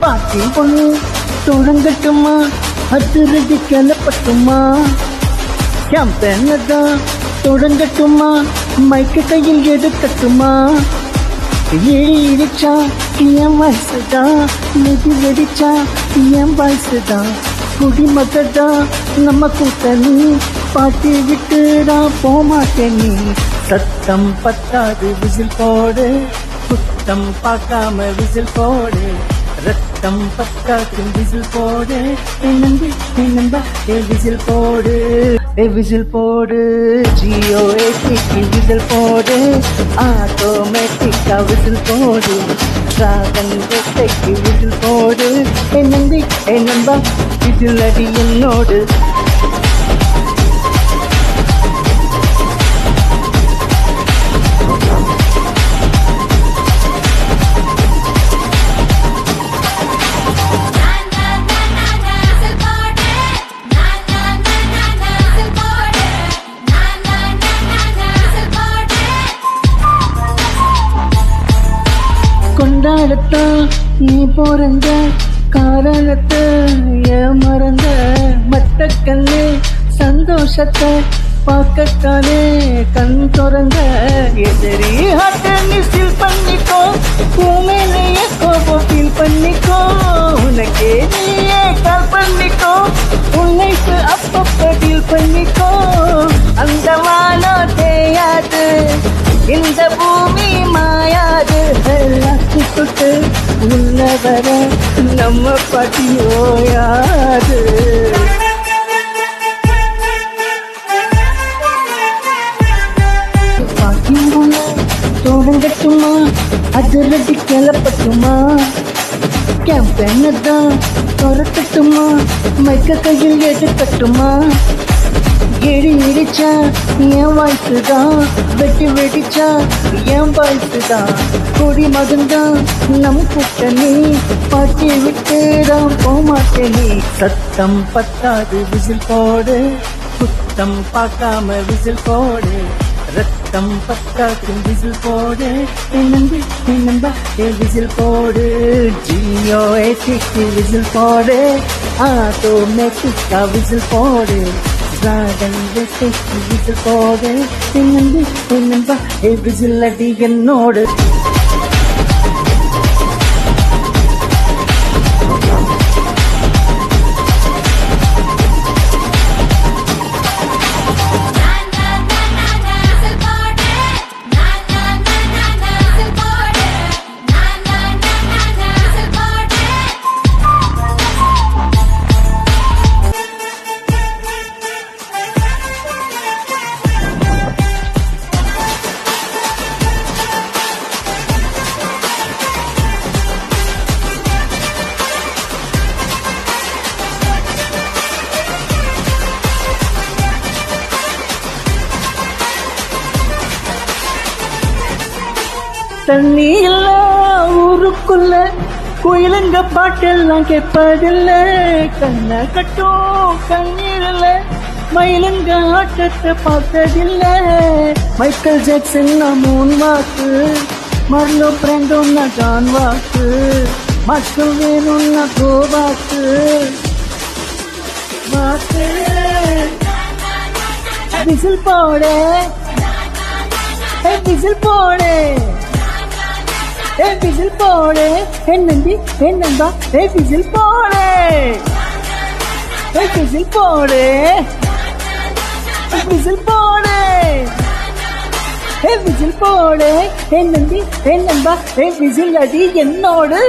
பாட்டி பொண்ணு தொடங்கட்டுமா, அதிரடி கிளப்பட்டுமா, கேம்பெயின் தான் தொடங்கட்டுமா, மைக்கு கையில் எடுக்கட்டுமா, ஏறி இடிச்சா என் வயசுதான், நெதி வெடிச்சா என் வயசுதான், குடிமகதான் நம்ம கூட்டணி, பாட்டி விட்டுதான் போமாட்டேன் நீ. சத்தம் பத்தாது விசில் போடு, குத்தம் பார்க்காம விசில் போடு, ரத்தம் பத்தாது விசில் போடு, நண்பா விசில் போடு, விசில் போடு, ஜியோ ஏசிக்கு விசில் போடு, ஆட்டோமேட்டிக்கா விசில் போடு, டிராகன் வெட்டைக்கு விசில் போடு, நண்பா விசில் அடி என்னோடு. கொண்டாடத்தான் நீ போறங்க காரணத்தை ஏன் மறந்த, மத்த கண்ணு சந்தோஷத்தை பார்க்கத்தானே கண் திறந்த, எதிரி ஹாட்ட நீ ஃபீல் பண்ணிக்கோ, உண்மையிலேயே கோபம் ஃபீல் பண்ணிக்கோ, உனக்கே நீயே கால் பண்ணிக்கோ, உன்னைக்கு அப்பப்ப டீல் பண்ணிக்கோ, அந்த வானம் தேயாது, இந்த பூமி மாயாது, சுட்டு உள்ள வர நம்ம பட்டியோயாது. தொடங்கட்டுமா, அதிரடி கிளப்பட்டுமா, கேம்பெயின் தான் துரக்கட்டுமா, மைக்க கையில் எடுக்கட்டுமா, ஏறி இடிச்சா என் வயசுதான், வெட்டி வெடிச்சா என் வயசுதான், கொடி மகன்தான் நம் கூட்டணி, பாட்டி விட்டுதான் போமாட்டேனி. சத்தம் பத்தாது விசில் போடு, குத்தம் பார்க்காம விசில் போடு, ரத்தம் பத்தாது விசில் போடு, நண்பா விசில் போடு, ஜியோ ஏசிக்கு விசில் போடு, ஆட்டோமேட்டிக்கா விசில் போடு, டிராகன் வெட்டைக்கு விசில் போடு, நண்பா விசில் அடி என்னோடு. தண்ணி இல்ல ஊருக்குள்ள கோயிலுங்க பாட்டெல்லாம் கேட்பதில்ல, கண்ண கட்டும் கண்ணீர்ல மயிலுங்க ஆட்டத்தை பார்த்ததில்ல, மைக்கேல் ஜாக்சன் மூன் வாக்கு, மர்லோ பிராண்டோன்னா ஜான் வாக்கு, மக்கள் வேணும்னா கோவாக்கு வாக்கு, விசில் போடு, விசில் போடு, விசில் போடு, நம்பி நண்பா விசில் போடு, விசில் போடு, விசில் போடு, விசில் போடு, நம்பி நண்பா விசில் அடி என்னோடு.